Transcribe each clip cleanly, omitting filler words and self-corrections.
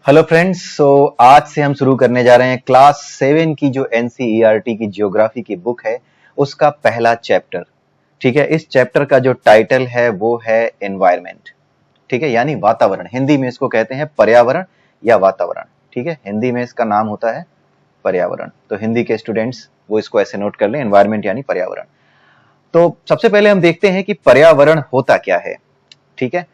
Hello friends. आज से हम शुरू करने जा रहे हैं क्लास 7 की जो एनसीईआरटी की ज्योग्राफी की बुक है उसका पहला चैप्टर। ठीक है, इस चैप्टर का जो टाइटल है वो है एनवायरनमेंट। ठीक है, यानी वातावरण। हिंदी में इसको कहते हैं पर्यावरण या वातावरण। ठीक है, हिंदी में इसका नाम होता है पर्यावरण। तो हिंदी के स्टूडेंट्स वो इसको ऐसे नोट कर लें, एनवायरनमेंट यानी पर्यावरण। तो सबसे पहले हम देखते हैं कि पर्यावरण होता क्या है। ठीक है,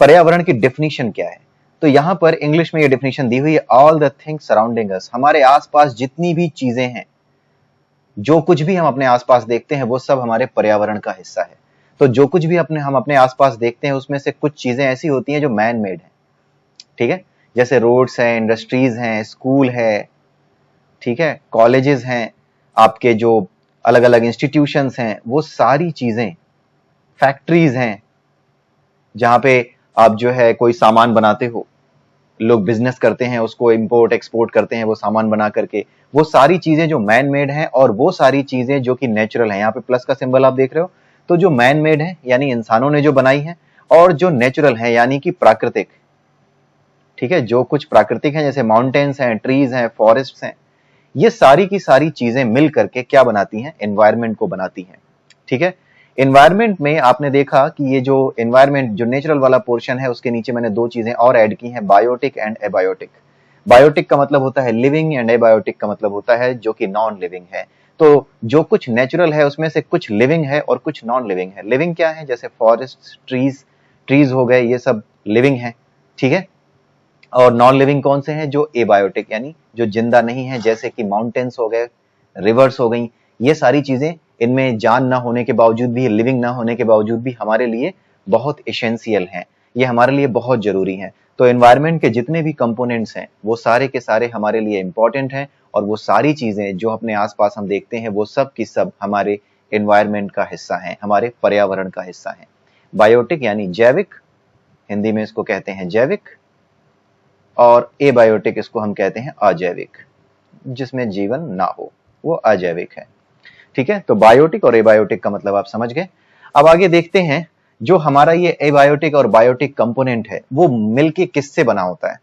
पर्यावरण की डेफिनेशन क्या है। तो यहां पर इंग्लिश में ये डेफिनेशन दी हुई है, ऑल द थिंग्स सराउंडिंग अस। हमारे आसपास जितनी भी चीजें हैं, जो कुछ भी हम अपने आसपास देखते हैं वो सब हमारे पर्यावरण का हिस्सा है। तो जो कुछ भी हम अपने आसपास देखते हैं उसमें से कुछ चीजें ऐसी होती हैं जो मैन मेड है। ठीक है, जैसे रोड्स हैं, इंडस्ट्रीज हैं, स्कूल है, ठीक है, कॉलेजेस हैं, आपके जो अलग अलग इंस्टीट्यूशंस हैं, वो सारी चीजें, फैक्ट्रीज हैं जहां पे आप जो है कोई सामान बनाते हो, लोग बिजनेस करते हैं, उसको इंपोर्ट एक्सपोर्ट करते हैं वो सामान बना करके। वो सारी चीजें जो मैन मेड हैं और वो सारी चीजें जो कि नेचुरल हैं, यहाँ पे प्लस का सिंबल आप देख रहे हो। तो जो मैन मेड है यानी इंसानों ने जो बनाई है, और जो नेचुरल है यानी कि प्राकृतिक। ठीक है, जो कुछ प्राकृतिक है जैसे माउंटेन्स हैं, ट्रीज हैं, फॉरेस्ट हैं, ये सारी की सारी चीजें मिल करके क्या बनाती हैं, एनवायरमेंट को बनाती हैं। ठीक है, एनवायरमेंट में आपने देखा कि ये जो एनवायरमेंट जो नेचुरल वाला पोर्शन है उसके नीचे मैंने दो चीजें और ऐड की हैं, बायोटिक एंड एबायोटिक। बायोटिक का मतलब होता है लिविंग एंड एबायोटिक का मतलब होता है जो कि नॉन लिविंग है। तो जो कुछ नेचुरल है उसमें से कुछ लिविंग है और कुछ नॉन लिविंग है। लिविंग क्या है, जैसे फॉरेस्ट, ट्रीज, ट्रीज हो गए, ये सब लिविंग है। ठीक है, और नॉन लिविंग कौन से हैं, जो एबायोटिक यानी जो जिंदा नहीं है, जैसे कि माउंटेन्स हो गए, रिवर्स हो गई। ये सारी चीजें, इनमें जान ना होने के बावजूद भी, लिविंग ना होने के बावजूद भी हमारे लिए बहुत एसेंशियल हैं, ये हमारे लिए बहुत जरूरी हैं। तो एनवायरनमेंट के जितने भी कंपोनेंट्स हैं वो सारे के सारे हमारे लिए इंपॉर्टेंट हैं, और वो सारी चीजें जो अपने आसपास हम देखते हैं वो सब की सब हमारे एनवायरनमेंट का हिस्सा हैं, हमारे पर्यावरण का हिस्सा हैं। बायोटिक यानी जैविक, हिंदी में इसको कहते हैं जैविक, और एबायोटिक इसको हम कहते हैं अजैविक, जिसमें जीवन ना हो, वो अजैविक है। ठीक है, तो बायोटिक और एबायोटिक का मतलब आप समझ गए। अब आगे देखते हैं, जो हमारा ये एबायोटिक और बायोटिक कंपोनेंट है वो मिलके किससे बना होता है।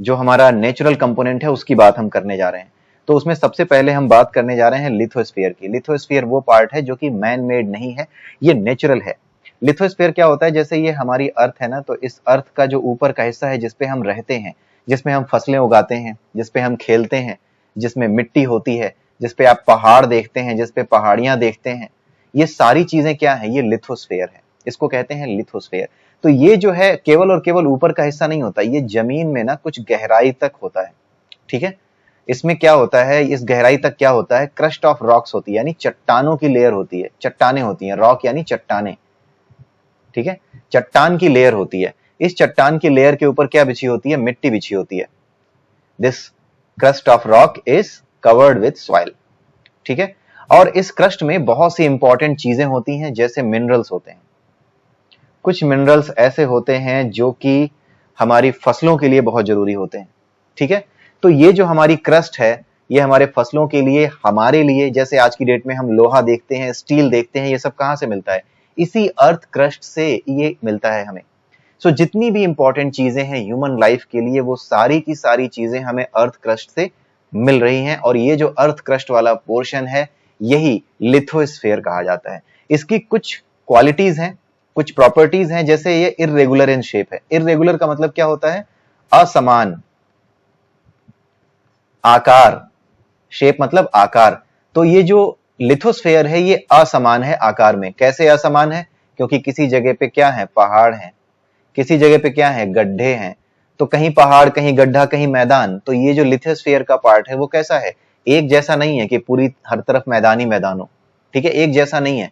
जो हमारा नेचुरल कंपोनेंट है उसकी बात हम करने जा रहे हैं। तो उसमें सबसे पहले हम बात करने जा रहे हैं लिथोस्फीयर की। लिथोस्फीयर वो पार्ट है जो कि मैन मेड नहीं है, ये नेचुरल है। लिथोस्फीयर क्या होता है, जैसे ये हमारी अर्थ है ना, तो इस अर्थ का जो ऊपर का हिस्सा है जिसपे हम रहते हैं, जिसमें हम फसलें उगाते हैं, जिसपे हम खेलते हैं, जिसमें मिट्टी होती है, जिसपे आप पहाड़ देखते हैं, जिसपे पहाड़ियां देखते हैं, ये सारी चीजें क्या है, ये लिथोस्फीयर है, इसको कहते हैं लिथोस्फीयर। तो ये जो है केवल और केवल ऊपर का हिस्सा नहीं होता, ये जमीन में ना कुछ गहराई तक होता है। ठीक है, इसमें क्या होता है, इस गहराई तक क्या होता है, क्रस्ट ऑफ रॉक्स होती है, यानी चट्टानों की लेयर होती है, चट्टाने होती हैं, रॉक यानी चट्टाने। ठीक है, चट्टान की लेयर होती है, इस चट्टान की लेयर के ऊपर क्या बिछी होती है, मिट्टी बिछी होती है। This crust of rock is covered with soil. ठीक है, और इस क्रस्ट में बहुत सी इंपॉर्टेंट चीजें होती हैं, जैसे मिनरल्स होते हैं। कुछ मिनरल्स ऐसे होते हैं जो कि हमारी फसलों के लिए बहुत जरूरी होते हैं। ठीक है, तो ये जो हमारी क्रस्ट है ये हमारे फसलों के लिए, हमारे लिए, जैसे आज की डेट में हम लोहा देखते हैं, स्टील देखते हैं, ये सब कहां से मिलता है, इसी अर्थ क्रस्ट से ये मिलता है हमें। सो जितनी भी इंपॉर्टेंट चीजें हैं ह्यूमन लाइफ के लिए वो सारी की सारी चीजें हमें अर्थ क्रस्ट से मिल रही हैं, और ये जो अर्थ क्रस्ट वाला पोर्शन है यही लिथोस्फीयर कहा जाता है। इसकी कुछ क्वालिटीज हैं, कुछ प्रॉपर्टीज हैं, जैसे ये इर्रेगुलर इन शेप है। इर्रेगुलर का मतलब क्या होता है, असमान, आकार, शेप मतलब आकार। तो ये जो लिथोस्फीयर है ये असमान है आकार में। कैसे असमान है, क्योंकि किसी जगह पे क्या है, पहाड़ है, किसी जगह पे क्या है, गड्ढे हैं। तो कहीं पहाड़, कहीं गड्ढा, कहीं मैदान। तो ये जो लिथोस्फीयर का पार्ट है वो कैसा है, एक जैसा नहीं है कि पूरी हर तरफ मैदान ही मैदान हो। ठीक है, एक जैसा नहीं है,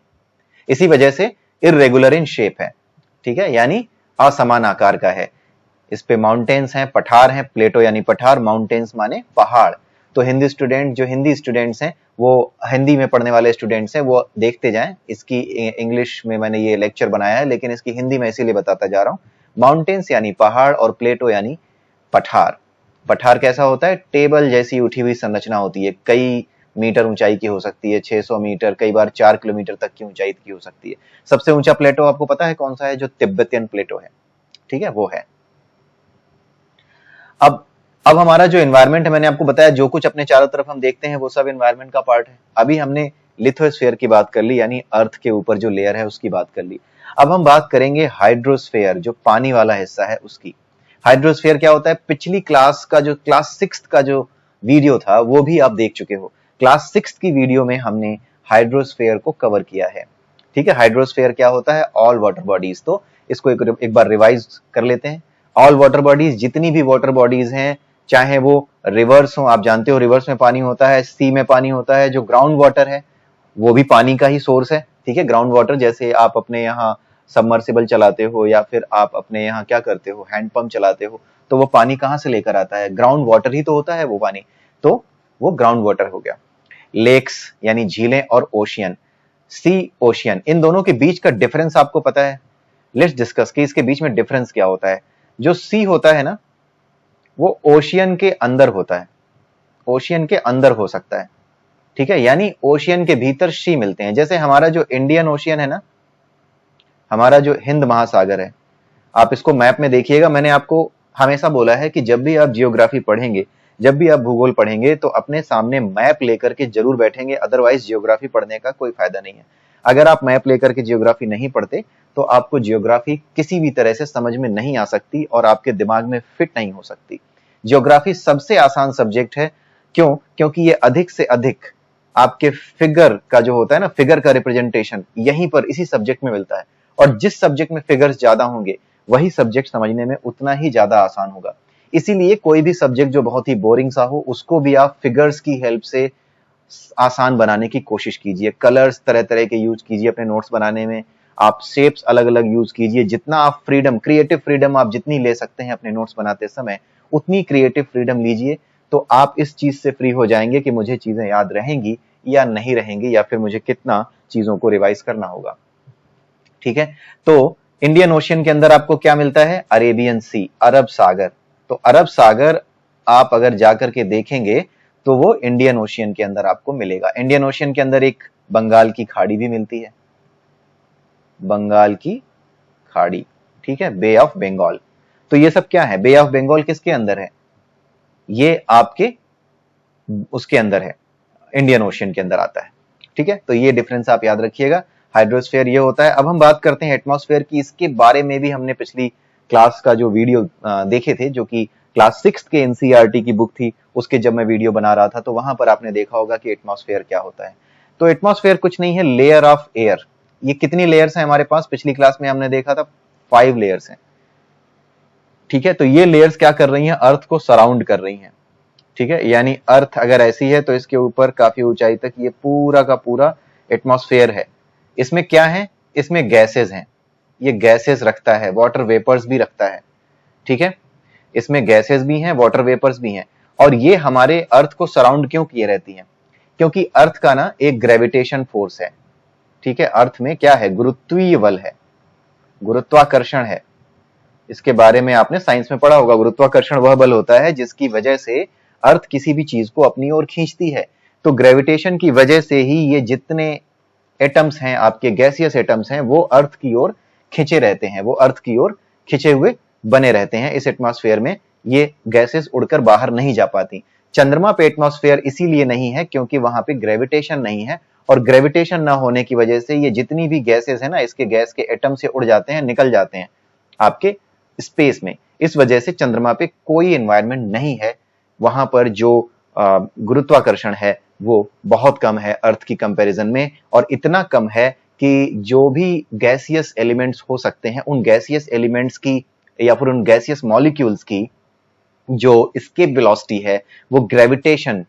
इसी वजह से इर्रेगुलर इन शेप है। ठीक है, यानी असमान आकार का है। इस पे माउंटेन्स हैं, पठार हैं, प्लेटो यानी पठार, माउंटेन्स माने पहाड़। तो हिंदी स्टूडेंट, जो हिंदी स्टूडेंट्स हैं, वो हिंदी में पढ़ने वाले स्टूडेंट्स हैं, वो देखते जाएं। इसकी इंग्लिश में मैंने ये लेक्चर बनाया है, लेकिन इसकी हिंदी में इसीलिए बताता जा रहा हूं। माउंटेन्स यानी पहाड़ और प्लेटो यानी पठार। पठार कैसा होता है, टेबल जैसी उठी हुई संरचना होती है, कई मीटर ऊंचाई की हो सकती है, 600 मीटर, कई बार 4 किलोमीटर तक की ऊंचाई की हो सकती है। सबसे ऊंचा प्लेटो आपको पता है कौन सा है, जो तिब्बतियन प्लेटो है। ठीक है, वो है। अब हमारा जो एनवायरनमेंट है, मैंने आपको बताया जो कुछ अपने चारों तरफ हम देखते हैं वो सब एनवायरनमेंट का पार्ट है। अभी हमने लिथोस्फीयर की बात कर ली, यानी अर्थ के ऊपर जो लेयर है उसकी बात कर ली। अब हम बात करेंगे हाइड्रोस्फीयर, जो पानी वाला हिस्सा है उसकी। हाइड्रोस्फीयर क्या होता है? पिछली क्लास का जो क्लास 6 का जो वीडियो था वो भी आप देख चुके हो। क्लास 6 की वीडियो में हमने हाइड्रोस्फीयर को कवर किया है। ठीक है, हाइड्रोस्फीयर क्या होता है? All water bodies. तो इसको एक बार रिवाइज कर लेते हैं। ऑल वाटर बॉडीज, जितनी भी वाटर बॉडीज हैं, चाहे वो रिवर्स हो, आप जानते हो रिवर्स में पानी होता है, सी में पानी होता है, जो ग्राउंड वाटर है वो भी पानी का ही सोर्स है। ठीक है, ग्राउंड वाटर, जैसे आप अपने यहाँ सबमर्सिबल चलाते हो या फिर आप अपने यहाँ क्या करते हो, हैंडपंप चलाते हो, तो वो पानी कहाँ से लेकर आता है? ग्राउंड वाटर ही तो होता है वो पानी, तो वो ग्राउंड वाटर हो गया। लेक्स यानी झीलें, और ओशियन, सी ओशियन, इन दोनों के बीच का डिफरेंस आपको पता है? लेट्स डिस्कस कि इसके बीच में डिफरेंस क्या होता है। जो सी होता है ना, वो ओशियन के अंदर होता है, ओशियन के अंदर हो सकता है। ठीक है, यानी ओशियन के भीतर सी मिलते हैं। जैसे हमारा जो इंडियन ओशियन है ना, हमारा जो हिंद महासागर है, आप इसको मैप में देखिएगा। मैंने आपको हमेशा बोला है कि जब भी आप जियोग्राफी पढ़ेंगे, जब भी आप भूगोल पढ़ेंगे, तो अपने सामने मैप लेकर के जरूर बैठेंगे, अदरवाइज जियोग्राफी पढ़ने का कोई फायदा नहीं है। अगर आप मैप लेकर के जियोग्राफी नहीं पढ़ते तो आपको जियोग्राफी किसी भी तरह से समझ में नहीं आ सकती और आपके दिमाग में फिट नहीं हो सकती। जियोग्राफी सबसे आसान सब्जेक्ट है। क्यों? क्योंकि ये अधिक से अधिक आपके फिगर का जो होता है ना, फिगर का रिप्रेजेंटेशन यहीं पर इसी सब्जेक्ट में मिलता है, और जिस सब्जेक्ट में फिगर्स ज्यादा होंगे वही सब्जेक्ट समझने में उतना ही ज्यादा आसान होगा। इसीलिए कोई भी सब्जेक्ट जो बहुत ही बोरिंग सा हो, उसको भी आप फिगर्स की हेल्प से आसान बनाने की कोशिश कीजिए। कलर्स तरह तरह के यूज कीजिए अपने नोट्स बनाने में, आप शेप्स अलग अलग यूज कीजिए। जितना आप फ्रीडम, क्रिएटिव फ्रीडम आप जितनी ले सकते हैं अपने नोट्स बनाते समय, उतनी क्रिएटिव फ्रीडम लीजिए। तो आप इस चीज से फ्री हो जाएंगे कि मुझे चीजें याद रहेंगी या नहीं रहेंगी, या फिर मुझे कितना चीजों को रिवाइज करना होगा। ठीक है, तो इंडियन ओशियन के अंदर आपको क्या मिलता है? अरेबियन सी, अरब सागर। तो अरब सागर आप अगर जाकर के देखेंगे तो वो इंडियन ओशियन के अंदर आपको मिलेगा। इंडियन ओशियन के अंदर एक बंगाल की खाड़ी भी मिलती है, बंगाल की खाड़ी। ठीक है, बे ऑफ बंगाल। तो ये सब क्या है? बे ऑफ बंगाल किसके अंदर है? ये आपके उसके अंदर है, इंडियन ओशियन के अंदर आता है। ठीक है, तो ये डिफरेंस आप याद रखिएगा। हाइड्रोस्फीयर ये होता है। अब हम बात करते हैं एटमॉस्फेयर की। इसके बारे में भी हमने पिछली क्लास का जो वीडियो देखे थे, जो कि क्लास 6 के एनसीईआरटी की बुक थी, उसके जब मैं वीडियो बना रहा था तो वहां पर आपने देखा होगा कि एटमॉस्फेयर क्या होता है। तो एटमॉस्फेयर कुछ नहीं है, लेयर ऑफ एयर। ये कितनी लेयर्स हैं हमारे पास? पिछली क्लास में हमने देखा था 5 लेयर्स हैं। ठीक है, तो ये लेयर्स क्या कर रही हैं? अर्थ को सराउंड कर रही हैं। ठीक है, यानी अर्थ अगर ऐसी है तो इसके ऊपर काफी ऊंचाई तक ये पूरा का पूरा एटमॉस्फेयर है। इसमें क्या है? इसमें गैसेस हैं, ये गैसेस रखता है, वाटर वेपर्स भी रखता है। ठीक है, इसमें गैसेस भी हैं, वाटर वेपर्स भी हैं। और ये हमारे अर्थ को सराउंड क्यों किए रहती हैं? क्योंकि अर्थ का ना एक ग्रेविटेशन फोर्स है। ठीक है, अर्थ में क्या है? गुरुत्वीय बल है, गुरुत्वाकर्षण है। इसके बारे में आपने साइंस में पढ़ा होगा। गुरुत्वाकर्षण वह बल होता है जिसकी वजह से अर्थ किसी भी चीज को अपनी ओर खींचती है। तो ग्रेविटेशन की वजह से ही ये जितने एटम्स हैं, आपके गैसियस एटम्स हैं, वो अर्थ की ओर खिंचे रहते हैं, वो अर्थ की ओर खिंचे हुए बने रहते हैं इस एटमॉस्फेयर में। ये गैसेस उड़कर बाहर नहीं जा पाती। चंद्रमा पे एटमॉस्फेयर इसीलिए नहीं है क्योंकि वहां पे ग्रेविटेशन नहीं है, और ग्रेविटेशन ना होने की वजह से ये जितनी भी गैसेस है ना, इसके गैस के एटम से उड़ जाते हैं, निकल जाते हैं आपके स्पेस में। इस वजह से चंद्रमा पे कोई एनवायरनमेंट नहीं है। वहां पर जो गुरुत्वाकर्षण है वो बहुत कम है अर्थ की कंपैरिजन में, और इतना कम है कि जो भी गैसियस एलिमेंट्स हो सकते हैं, उन गैसियस एलिमेंट्स की या फिर उन गैसियस मॉलिक्यूल्स की जो एस्केप वेलोसिटी है, वो ग्रेविटेशन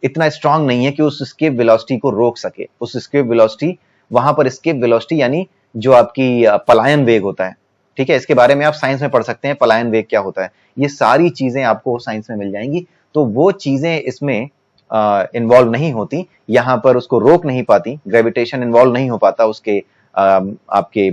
इतना स्ट्रांग नहीं है कि उस एस्केप वेलोसिटी को रोक सके। उस एस्केप वेलोसिटी, वहां पर एस्केप वेलोसिटी यानी जो आपकी पलायन वेग होता है। ठीक है, इसके बारे में आप साइंस में पढ़ सकते हैं, पलायन वेग क्या होता है। ये सारी चीजें आपको साइंस में मिल जाएंगी। तो वो चीजें इसमें इन्वॉल्व नहीं होती, यहां पर उसको रोक नहीं पाती, ग्रेविटेशन इन्वॉल्व नहीं हो पाता उसके आपके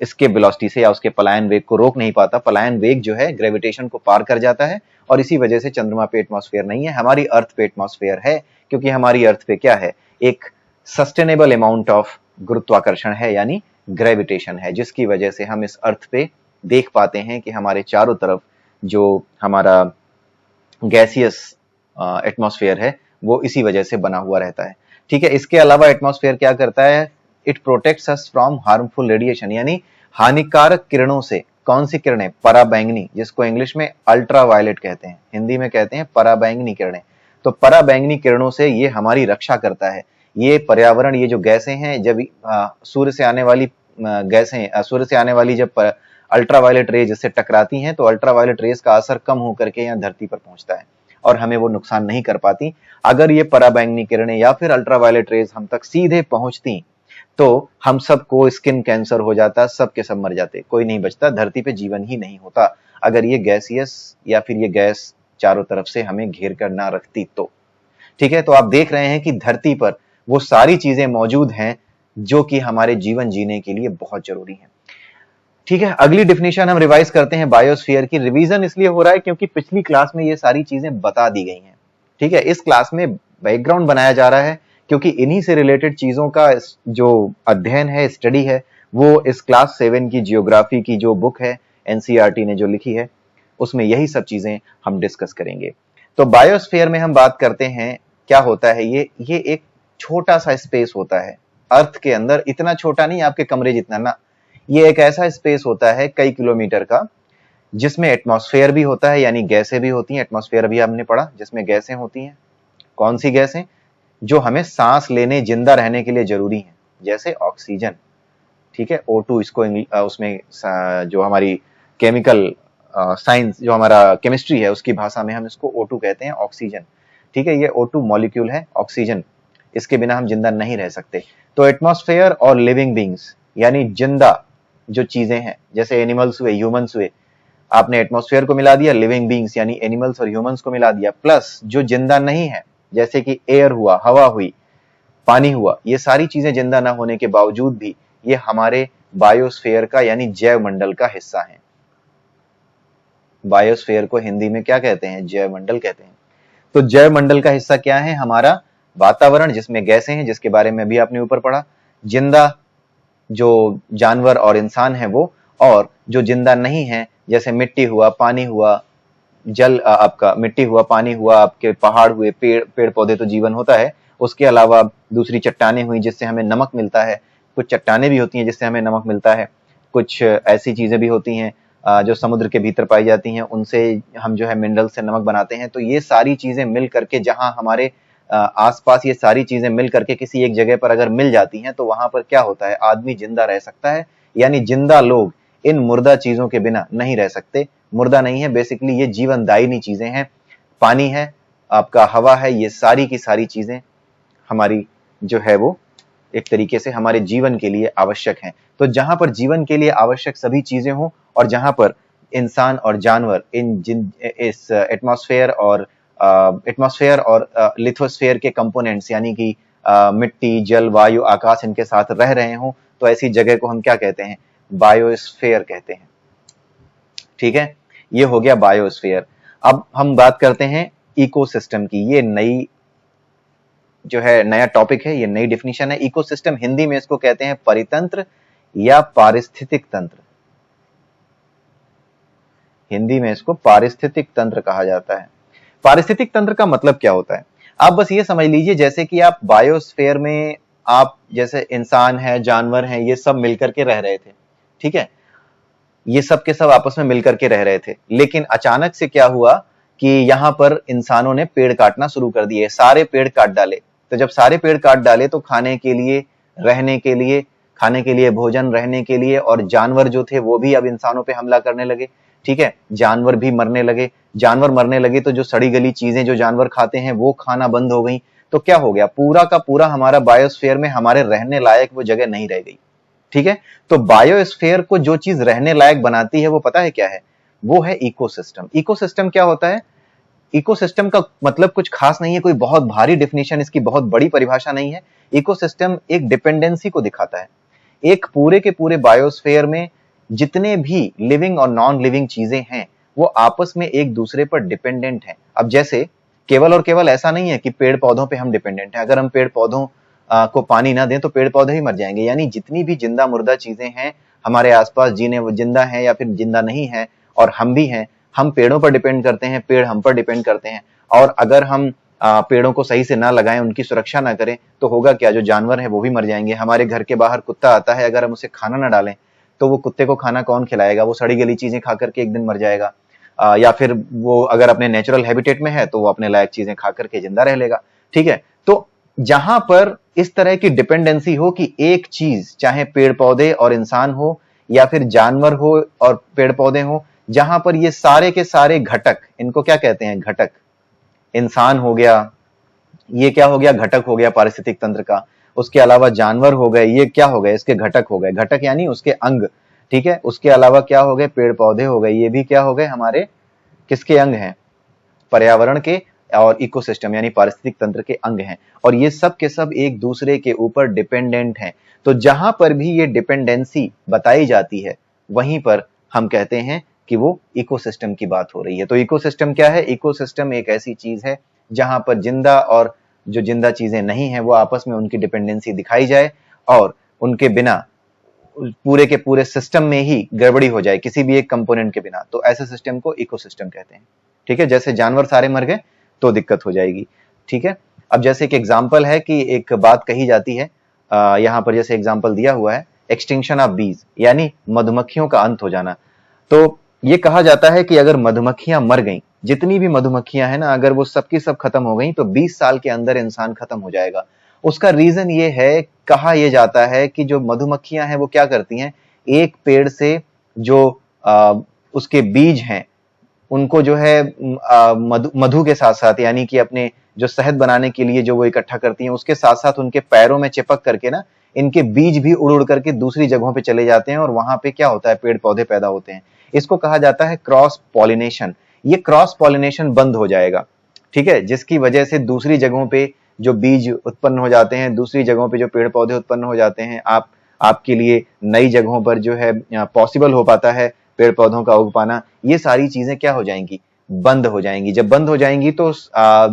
एस्केप वेलोसिटी से, या उसके पलायन वेग को रोक नहीं पाता। पलायन वेग जो है ग्रेविटेशन को पार कर जाता है, और इसी वजह से चंद्रमा पे एटमॉस्फेयर नहीं है। हमारी अर्थ पे एटमॉस्फेयर है, क्योंकि हमारी अर्थ पे क्या है? एक सस्टेनेबल अमाउंट ऑफ गुरुत्वाकर्षण है, यानी ग्रेविटेशन है, जिसकी वजह से हम इस अर्थ पे देख पाते हैं कि हमारे चारों तरफ जो हमारा गैसियस एटमॉस्फेयर है वो इसी वजह से बना हुआ रहता है। ठीक है, इसके अलावा एटमॉस्फेयर क्या करता है, it protects us from harmful radiation, यानी हानिकारक किरणों से। कौन सी किरणें, पराबैंगनी, जिसको इंग्लिश में अल्ट्रावायलेट कहते हैं, हिंदी में कहते हैं पराबैंगनी किरणें। तो पराबैंगनी किरणों से ये हमारी रक्षा करता है। ये पर्यावरण, ये जो गैसें हैं, जब सूर्य से आने वाली गैसें, सूर्य से आने वाली जब अल्ट्रावायलेट रेज इससे टकराती हैं तो अल्ट्रावायलेट रेज का असर कम होकर के यहाँ धरती पर पहुंचता है और हमें वो नुकसान नहीं कर पाती। अगर ये पराबैंगनी किरणें या फिर अल्ट्रावायलेट रेज हम तक सीधे पहुंचती तो हम सबको स्किन कैंसर हो जाता, सब के सब मर जाते, कोई नहीं बचता, धरती पे जीवन ही नहीं होता अगर ये गैसियस या फिर ये गैस चारों तरफ से हमें घेर कर ना रखती तो। ठीक है, तो आप देख रहे हैं कि धरती पर वो सारी चीजें मौजूद हैं जो कि हमारे जीवन जीने के लिए बहुत जरूरी है। ठीक है, अगली डिफिनेशन हम रिवाइज करते हैं बायोस्फीयर की। रिवीजन इसलिए हो रहा है क्योंकि पिछली क्लास में ये सारी चीजें बता दी गई हैं। ठीक है, इस क्लास में बैकग्राउंड बनाया जा रहा है क्योंकि इन्हीं से रिलेटेड चीजों का जो अध्ययन है, स्टडी है, वो इस क्लास 7 की जियोग्राफी की जो बुक है, एनसीईआरटी ने जो लिखी है, उसमें यही सब चीजें हम डिस्कस करेंगे। तो बायोस्फीयर में हम बात करते हैं, क्या होता है ये एक छोटा सा स्पेस होता है अर्थ के अंदर, इतना छोटा नहीं आपके कमरे जितना ना, ये एक ऐसा स्पेस होता है कई किलोमीटर का जिसमें एटमॉस्फेयर भी होता है, यानी गैसें भी होती हैं। एटमॉस्फेयर भी हमने पढ़ा, जिसमें गैसें होती हैं। कौन सी गैसें, जो हमें सांस लेने, जिंदा रहने के लिए जरूरी हैं, जैसे ऑक्सीजन। ठीक है, O2 इसको उसमें जो हमारी केमिकल साइंस, जो हमारा केमिस्ट्री है, उसकी भाषा में हम इसको O2 कहते हैं, ऑक्सीजन। ठीक है, ये O2 मॉलिक्यूल है, ऑक्सीजन, इसके बिना हम जिंदा नहीं रह सकते। तो एटमॉस्फेयर और लिविंग बींग्स, यानी जिंदा जो चीजें हैं, जैसे एनिमल्स हुए, ह्यूमंस हुए, आपने एटमॉस्फेयर को मिला दिया, लिविंग बींग्स यानी एनिमल्स और ह्यूमंस को मिला दिया, प्लस जो जिंदा नहीं है, जैसे कि एयर हुआ, हवा हुई, पानी हुआ, ये सारी चीजें जिंदा ना होने के बावजूद भी ये हमारे बायोस्फीयर का यानी जैव मंडल का हिस्सा है। बायोस्फीयर को हिंदी में क्या कहते हैं, जैव मंडल कहते हैं। तो जैव मंडल का हिस्सा क्या है, हमारा वातावरण, जिसमें गैसें हैं, जिसके बारे में भी आपने ऊपर पढ़ा, जिंदा जो जानवर और इंसान है वो, और जो जिंदा नहीं है, जैसे मिट्टी हुआ, पानी हुआ, जल, आपका मिट्टी हुआ, पानी हुआ, आपके पहाड़ हुए, पेड़ पौधे तो जीवन होता है, उसके अलावा दूसरी चट्टानें हुई जिससे हमें नमक मिलता है, कुछ चट्टानें भी होती हैं जिससे हमें नमक मिलता है, कुछ ऐसी चीजें भी होती हैं जो समुद्र के भीतर पाई जाती हैं, उनसे हम जो है मिनरल से नमक बनाते हैं। तो ये सारी चीजें मिल करके, जहां हमारे आसपास ये सारी चीजें मिल करके किसी एक जगह पर अगर मिल जाती हैं तो वहां पर क्या होता है, आदमी जिंदा रह सकता है, यानी जिंदा लोग इन मुर्दा चीजों के बिना नहीं रह सकते। मुर्दा नहीं है, बेसिकली ये जीवनदायिनी चीजें हैं, पानी है, आपका हवा है, ये सारी की सारी चीजें हमारी जो है वो एक तरीके से हमारे जीवन के लिए आवश्यक हैं। तो जहां पर जीवन के लिए आवश्यक सभी चीजें हों और जहां पर इंसान और जानवर इस एटमॉस्फेयर और लिथोस्फेयर के कंपोनेंट्स, यानी कि मिट्टी, जल, वायु, आकाश, इनके साथ रह रहे हों, तो ऐसी जगह को हम क्या कहते हैं, बायोस्फीयर कहते हैं। ठीक है, ये हो गया बायोस्फीयर। अब हम बात करते हैं इकोसिस्टम की। ये नई जो है, नया टॉपिक है, ये नई डिफिनीशन है। इकोसिस्टम, हिंदी में इसको कहते हैं परितंत्र या पारिस्थितिक तंत्र। हिंदी में इसको पारिस्थितिक तंत्र कहा जाता है। पारिस्थितिक तंत्र का मतलब क्या होता है, आप बस ये समझ लीजिए जैसे कि आप बायोस्फीयर में, आप जैसे इंसान है, जानवर हैं, ये सब मिलकर के रह रहे थे। ठीक है, ये सब के सब आपस में मिलकर के रह रहे थे, लेकिन अचानक से क्या हुआ कि यहां पर इंसानों ने पेड़ काटना शुरू कर दिए, सारे पेड़ काट डाले। तो जब सारे पेड़ काट डाले तो खाने के लिए, रहने के लिए, खाने के लिए भोजन, रहने के लिए, और जानवर जो थे वो भी अब इंसानों पे हमला करने लगे। ठीक है, जानवर भी मरने लगे। जानवर मरने लगे तो जो सड़ी गली चीजें जो जानवर खाते हैं वो खाना बंद हो गई। तो क्या हो गया, पूरा का पूरा हमारा बायोस्फीयर में हमारे रहने लायक वो जगह नहीं रह गई। ठीक है, तो बायोस्फीयर को जो चीज रहने लायक बनाती है वो पता है क्या है, वो है इकोसिस्टम। इकोसिस्टम क्या होता है, इकोसिस्टम का मतलब कुछ खास नहीं है, कोई बहुत भारी डेफिनेशन, इसकी बहुत बड़ी परिभाषा नहीं है। इकोसिस्टम एक डिपेंडेंसी को दिखाता है। एक पूरे के पूरे बायोस्फीयर में जितने भी लिविंग और नॉन लिविंग चीजें हैं वो आपस में एक दूसरे पर डिपेंडेंट हैं। अब जैसे केवल और केवल ऐसा नहीं है कि पेड़ पौधों पे हम डिपेंडेंट हैं, अगर हम पेड़ पौधों को पानी ना दें तो पेड़ पौधे ही मर जाएंगे। यानी जितनी भी जिंदा मुर्दा चीजें हैं हमारे आसपास, जीने वो जिंदा हैं या फिर जिंदा नहीं है, और हम भी हैं, हम पेड़ों पर डिपेंड करते हैं, पेड़ हम पर डिपेंड करते हैं। और अगर हम पेड़ों को सही से ना लगाएं, उनकी सुरक्षा ना करें, तो होगा क्या, जो जानवर हैं वो भी मर जाएंगे। हमारे घर के बाहर कुत्ता आता है, अगर हम उसे खाना ना डालें तो वो कुत्ते को खाना कौन खिलाएगा? वो सड़ी गली चीजें खा करके एक दिन मर जाएगा। या फिर वो अगर अपने नेचुरल हैबिटेट में है तो वो अपने लायक चीजें खा करके जिंदा रह लेगा। ठीक है, तो जहां पर इस तरह की डिपेंडेंसी हो कि एक चीज, चाहे पेड़ पौधे और इंसान हो या फिर जानवर हो और पेड़ पौधे हो, जहां पर ये सारे के सारे घटक, इनको क्या कहते हैं, घटक, इंसान हो गया, ये क्या हो गया, घटक हो गया पारिस्थितिक तंत्र का। उसके अलावा जानवर हो गए, ये क्या हो गए, इसके घटक हो गए, घटक यानी उसके अंग। ठीक है, उसके अलावा क्या हो गए, पेड़ पौधे हो गए, ये भी क्या हो गए, हमारे किसके अंग हैं, पर्यावरण के और इकोसिस्टम यानी पारिस्थितिक तंत्र के अंग हैं। और ये सब के सब एक दूसरे के ऊपर डिपेंडेंट हैं। तो जहां पर भी ये डिपेंडेंसी बताई जाती है, वहीं पर हम कहते हैं कि वो इकोसिस्टम की बात हो रही है। तो इकोसिस्टम क्या है? इकोसिस्टम एक ऐसी चीज है जहां पर जिंदा और जो जिंदा चीजें नहीं है वो आपस में उनकी डिपेंडेंसी दिखाई जाए और उनके बिना पूरे के पूरे सिस्टम में ही गड़बड़ी हो जाए, किसी भी एक कंपोनेंट के बिना, तो ऐसे सिस्टम को इकोसिस्टम कहते हैं। ठीक है, जैसे जानवर सारे मर गए तो दिक्कत हो जाएगी। ठीक है, अब जैसे एक एग्जाम्पल है कि एक बात कही जाती है, यहां पर जैसे एग्जाम्पल दिया हुआ है, एक्सटिंक्शन ऑफ बीज यानी मधुमक्खियों का अंत हो जाना। तो ये कहा जाता है कि अगर मधुमक्खियां मर गईं, जितनी भी मधुमक्खियां हैं ना, अगर वो सबकी सब खत्म हो गई तो 20 साल के अंदर इंसान खत्म हो जाएगा। उसका रीजन ये है, कहा यह जाता है कि जो मधुमक्खियां हैं वो क्या करती हैं, एक पेड़ से जो उसके बीज हैं उनको जो है मधु के साथ साथ, यानी कि अपने जो शहद बनाने के लिए जो वो इकट्ठा करती हैं, उसके साथ साथ उनके पैरों में चिपक करके ना इनके बीज भी उड़ उड़ करके दूसरी जगहों पे चले जाते हैं और वहां पे क्या होता है, पेड़ पौधे पैदा होते हैं। इसको कहा जाता है क्रॉस पॉलिनेशन। ये क्रॉस पॉलिनेशन बंद हो जाएगा। ठीक है, जिसकी वजह से दूसरी जगहों पे जो बीज उत्पन्न हो जाते हैं, दूसरी जगहों पे जो पेड़ पौधे उत्पन्न हो जाते हैं, आपके लिए नई जगहों पर जो है पॉसिबल हो पाता है पेड़ पौधों का उग पाना। ये सारी चीजें क्या हो जाएंगी, बंद हो जाएंगी। जब बंद हो जाएंगी तो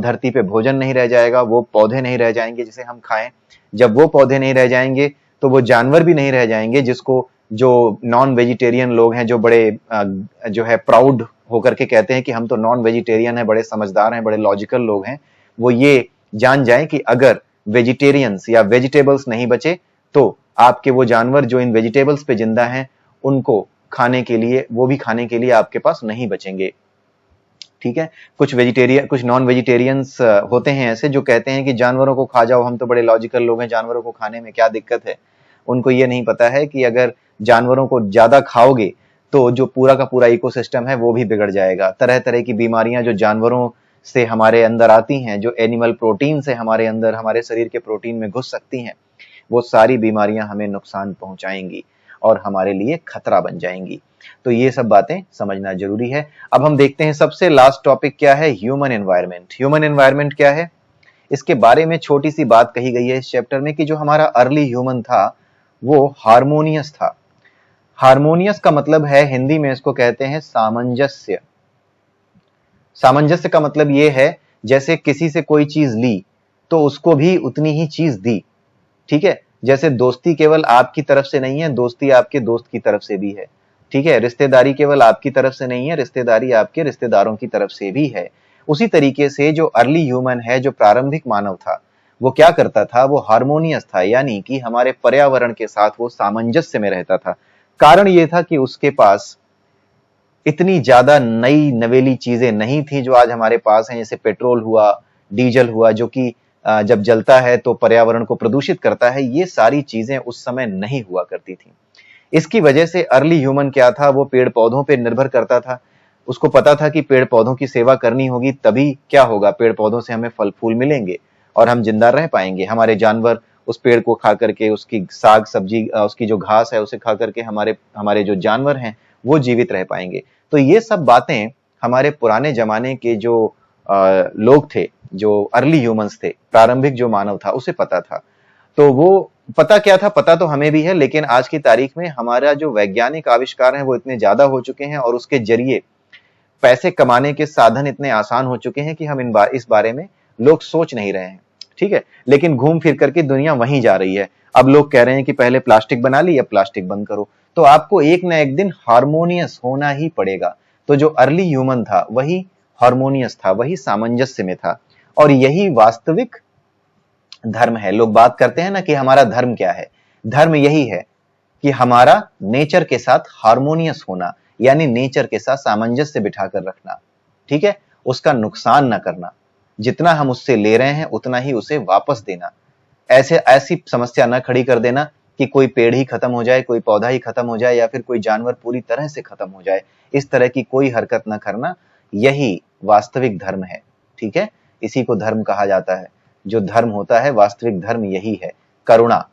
धरती पे भोजन नहीं रह जाएगा, वो पौधे नहीं रह जाएंगे जिसे हम खाएं। जब वो पौधे नहीं रह जाएंगे तो वो जानवर भी नहीं रह जाएंगे, जिसको जो नॉन वेजिटेरियन लोग हैं, जो बड़े जो है प्राउड होकर के कहते हैं कि हम तो नॉन वेजिटेरियन हैं, बड़े समझदार हैं, बड़े लॉजिकल लोग हैं, वो ये जान जाएं कि अगर वेजिटेरियंस या वेजिटेबल्स नहीं बचे तो आपके वो जानवर जो इन वेजिटेबल्स पे जिंदा हैं, उनको खाने के लिए, वो भी खाने के लिए आपके पास नहीं बचेंगे। ठीक है, कुछ वेजिटेरियन, कुछ नॉन वेजिटेरियंस होते हैं ऐसे जो कहते हैं कि जानवरों को खा जाओ, हम तो बड़े लॉजिकल लोग हैं, जानवरों को खाने में क्या दिक्कत है। उनको ये नहीं पता है कि अगर जानवरों को ज्यादा खाओगे तो जो पूरा का पूरा इकोसिस्टम है वो भी बिगड़ जाएगा। तरह तरह की बीमारियां जो जानवरों से हमारे अंदर आती हैं, जो एनिमल प्रोटीन से हमारे अंदर, हमारे शरीर के प्रोटीन में घुस सकती हैं, वो सारी बीमारियां हमें नुकसान पहुंचाएंगी और हमारे लिए खतरा बन जाएंगी। तो ये सब बातें समझना जरूरी है। अब हम देखते हैं सबसे लास्ट टॉपिक क्या है, ह्यूमन एनवायरनमेंट। ह्यूमन एनवायरनमेंट क्या है, इसके बारे में छोटी सी बात कही गई है इस चैप्टर में कि जो हमारा अर्ली ह्यूमन था वो हार्मोनियस था। हार्मोनियस का मतलब है, हिंदी में इसको कहते हैं सामंजस्य। सामंजस्य का मतलब ये है, जैसे किसी से कोई चीज ली तो उसको भी उतनी ही चीज दी। ठीक है, जैसे दोस्ती केवल आपकी तरफ से नहीं है, दोस्ती आपके दोस्त की तरफ से भी है। ठीक है, रिश्तेदारी केवल आपकी तरफ से नहीं है, रिश्तेदारी आपके रिश्तेदारों की तरफ से भी है। उसी तरीके से जो अर्ली ह्यूमन है, जो प्रारंभिक मानव था, वो क्या करता था, वो हार्मोनियस था, यानी कि हमारे पर्यावरण के साथ वो सामंजस्य में रहता था। कारण ये था कि उसके पास इतनी ज्यादा नई नवेली चीजें नहीं थी जो आज हमारे पास हैं, जैसे पेट्रोल हुआ, डीजल हुआ, जो कि जब जलता है तो पर्यावरण को प्रदूषित करता है। ये सारी चीजें उस समय नहीं हुआ करती थी। इसकी वजह से अर्ली ह्यूमन क्या था, वो पेड़ पौधों पर निर्भर करता था। उसको पता था कि पेड़ पौधों की सेवा करनी होगी, तभी क्या होगा, पेड़ पौधों से हमें फल फूल मिलेंगे और हम जिंदा रह पाएंगे। हमारे जानवर उस पेड़ को खा करके, उसकी साग सब्जी, उसकी जो घास है उसे खा करके हमारे जो जानवर हैं वो जीवित रह पाएंगे। तो ये सब बातें हमारे पुराने जमाने के जो लोग थे, जो अर्ली ह्यूमंस थे, प्रारंभिक जो मानव था, उसे पता था। तो वो पता क्या था, पता तो हमें भी है, लेकिन आज की तारीख में हमारा जो वैज्ञानिक आविष्कार है वो इतने ज्यादा हो चुके हैं और उसके जरिए पैसे कमाने के साधन इतने आसान हो चुके हैं कि हम इस बारे में लोग सोच नहीं रहे हैं। ठीक है, लेकिन घूम फिर करके दुनिया वहीं जा रही है। अब लोग कह रहे हैं कि पहले प्लास्टिक बना ली, अब प्लास्टिक बंद करो। तो आपको एक ना एक दिन हार्मोनियस होना ही पड़ेगा। तो जो अर्ली ह्यूमन था वही हार्मोनियस था, वही सामंजस्य में था, और यही वास्तविक धर्म है। लोग बात करते हैं ना कि हमारा धर्म क्या है, धर्म यही है कि हमारा नेचर के साथ हार्मोनियस होना, यानी नेचर के साथ सामंजस्य बिठाकर रखना, ठीक है, उसका नुकसान ना करना, जितना हम उससे ले रहे हैं उतना ही उसे वापस देना। ऐसी समस्या न खड़ी कर देना कि कोई पेड़ ही खत्म हो जाए, कोई पौधा ही खत्म हो जाए, या फिर कोई जानवर पूरी तरह से खत्म हो जाए, इस तरह की कोई हरकत न करना, यही वास्तविक धर्म है, ठीक है। इसी को धर्म कहा जाता है। जो धर्म होता है, वास्तविक धर्म यही है, करुणा।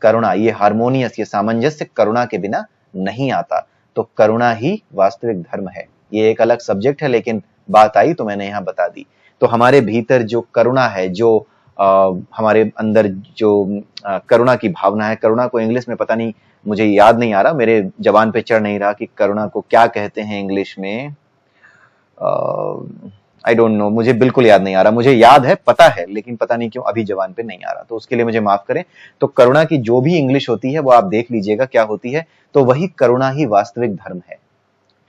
करुणा, ये हार्मोनियस, ये सामंजस्य करुणा के बिना नहीं आता, तो करुणा ही वास्तविक धर्म है। ये एक अलग सब्जेक्ट है, लेकिन बात आई तो मैंने यहां बता दी। तो हमारे भीतर जो करुणा है, जो हमारे अंदर जो करुणा की भावना है, करुणा को इंग्लिश में पता नहीं, मुझे याद नहीं आ रहा, मेरे जबान पे चढ़ नहीं रहा कि करुणा को क्या कहते हैं इंग्लिश में। आई डोंट नो, मुझे बिल्कुल याद नहीं आ रहा। मुझे याद है, पता है, लेकिन पता नहीं क्यों अभी जबान पे नहीं आ रहा, तो उसके लिए मुझे माफ करें। तो करुणा की जो भी इंग्लिश होती है वो आप देख लीजिएगा क्या होती है, तो वही करुणा ही वास्तविक धर्म है,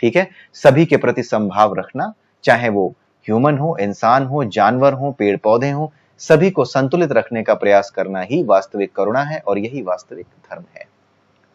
ठीक है। सभी के प्रति संभाव रखना, चाहे वो ह्यूमन हो, इंसान हो, जानवर हो, पेड़ पौधे हो, सभी को संतुलित रखने का प्रयास करना ही वास्तविक करुणा है, और यही वास्तविक धर्म है,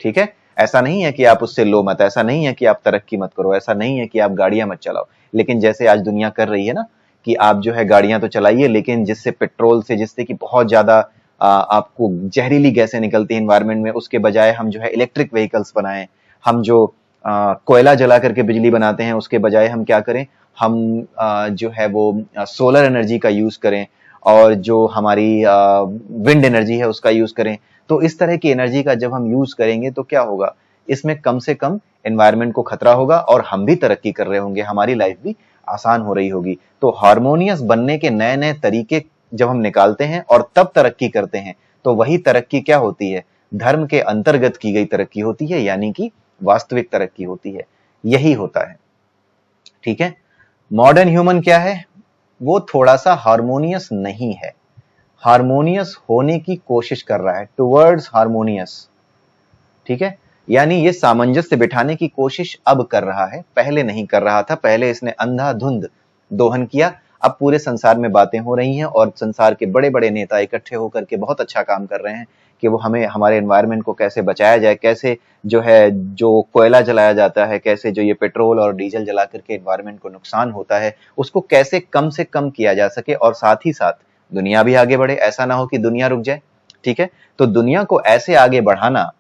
ठीक है। ऐसा नहीं है कि आप उससे लो मत, ऐसा नहीं है कि आप तरक्की मत करो, ऐसा नहीं है कि आप गाड़ियां मत चलाओ, लेकिन जैसे आज दुनिया कर रही है ना, कि आप जो है गाड़ियां तो चलाइए, लेकिन जिससे पेट्रोल से, जिससे कि बहुत ज्यादा आपको जहरीली गैसें निकलती है एनवायरमेंट में, उसके बजाय हम जो है इलेक्ट्रिक व्हीकल्स बनाएं। हम जो कोयला जला करके बिजली बनाते हैं, उसके बजाय हम क्या करें, हम जो है वो सोलर एनर्जी का यूज करें, और जो हमारी विंड एनर्जी है उसका यूज करें। तो इस तरह की एनर्जी का जब हम यूज करेंगे तो क्या होगा, इसमें कम से कम एनवायरनमेंट को खतरा होगा, और हम भी तरक्की कर रहे होंगे, हमारी लाइफ भी आसान हो रही होगी। तो हार्मोनियस बनने के नए नए तरीके जब हम निकालते हैं और तब तरक्की करते हैं, तो वही तरक्की क्या होती है, धर्म के अंतर्गत की गई तरक्की होती है, यानी कि वास्तविक तरक्की होती है, यही होता है, ठीक है। मॉडर्न ह्यूमन क्या है, वो थोड़ा सा हार्मोनियस नहीं है, हार्मोनियस होने की कोशिश कर रहा है, टुवर्ड्स हार्मोनियस, ठीक है। यानी ये सामंजस्य बिठाने की कोशिश अब कर रहा है, पहले नहीं कर रहा था। पहले इसने अंधाधुंध दोहन किया, अब पूरे संसार में बातें हो रही हैं, और संसार के बड़े बड़े नेता इकट्ठे होकर के बहुत अच्छा काम कर रहे हैं कि वो हमें, हमारे एनवायरनमेंट को कैसे बचाया जाए, कैसे जो है, जो कोयला जलाया जाता है, कैसे जो ये पेट्रोल और डीजल जला करके एनवायरनमेंट को नुकसान होता है, उसको कैसे कम से कम किया जा सके, और साथ ही साथ दुनिया भी आगे बढ़े, ऐसा ना हो कि दुनिया रुक जाए, ठीक है। तो दुनिया को ऐसे आगे बढ़ाना,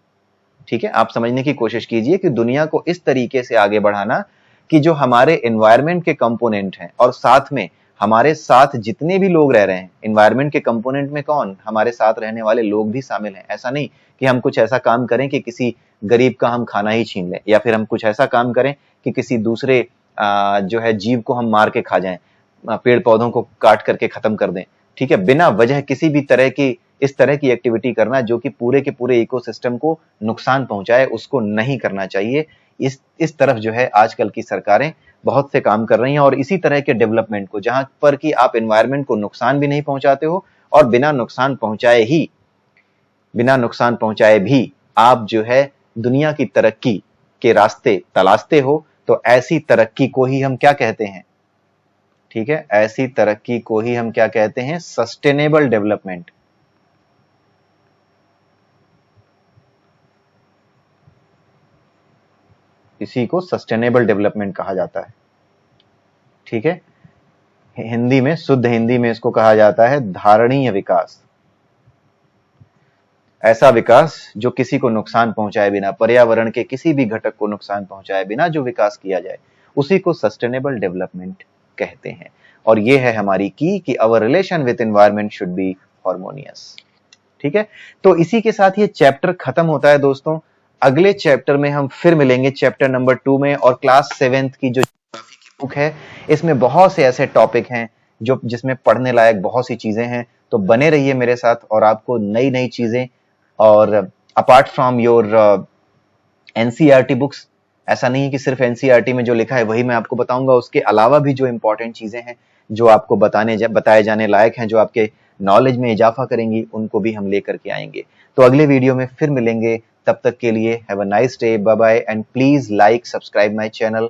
ठीक है, आप समझने की कोशिश कीजिए कि दुनिया को इस तरीके से आगे बढ़ाना कि जो हमारे एनवायरनमेंट के कंपोनेंट हैं, और साथ में हमारे साथ जितने भी लोग रह रहे हैं, एनवायरनमेंट के कंपोनेंट में कौन, हमारे साथ रहने वाले लोग भी शामिल हैं। ऐसा नहीं कि हम कुछ ऐसा काम करें कि किसी गरीब का हम खाना ही छीन लें, या फिर हम कुछ ऐसा काम करें कि किसी दूसरे जो है जीव को हम मार के खा जाएं, पेड़ पौधों को काट करके खत्म कर दें, ठीक है। बिना वजह किसी भी तरह की, इस तरह की एक्टिविटी करना जो कि पूरे के पूरे इकोसिस्टम को नुकसान पहुंचाए, उसको नहीं करना चाहिए। इस तरफ जो है आजकल की सरकारें बहुत से काम कर रही हैं, और इसी तरह के डेवलपमेंट को, जहां पर कि आप एनवायरनमेंट को नुकसान भी नहीं पहुंचाते हो, और बिना नुकसान पहुंचाए भी आप जो है दुनिया की तरक्की के रास्ते तलाशते हो, तो ऐसी तरक्की को ही हम क्या कहते हैं, ठीक है, ऐसी तरक्की को ही हम क्या कहते हैं, सस्टेनेबल डेवलपमेंट। इसी को सस्टेनेबल डेवलपमेंट कहा जाता है, ठीक है। हिंदी में, शुद्ध हिंदी में इसको कहा जाता है धारणीय विकास। ऐसा विकास जो किसी को नुकसान पहुंचाए बिना, पर्यावरण के किसी भी घटक को नुकसान पहुंचाए बिना जो विकास किया जाए, उसी को सस्टेनेबल डेवलपमेंट कहते हैं। और ये है हमारी की कि our relation with environment should be harmonious, ठीक है। तो इसी के साथ ये चैप्टर खत्म होता है दोस्तों। अगले चैप्टर में हम फिर मिलेंगे, चैप्टर नंबर 2 में, और क्लास 7th की जो ज्योग्राफी की बुक है, इसमें बहुत से ऐसे टॉपिक हैं जो, जिसमें पढ़ने लायक बहुत सी चीजें हैं। तो बने रहिए मेरे साथ, और आपको नई नई चीजें, और apart from your NCERT books, ऐसा नहीं है कि सिर्फ एनसीईआरटी में जो लिखा है वही मैं आपको बताऊंगा, उसके अलावा भी जो इंपॉर्टेंट चीजें हैं, जो आपको बताए जाने लायक हैं, जो आपके नॉलेज में इजाफा करेंगी, उनको भी हम लेकर के आएंगे। तो अगले वीडियो में फिर मिलेंगे, तब तक के लिए have a nice day, bye bye, and please like, subscribe my channel,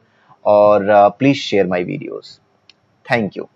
और please share my videos. Thank you.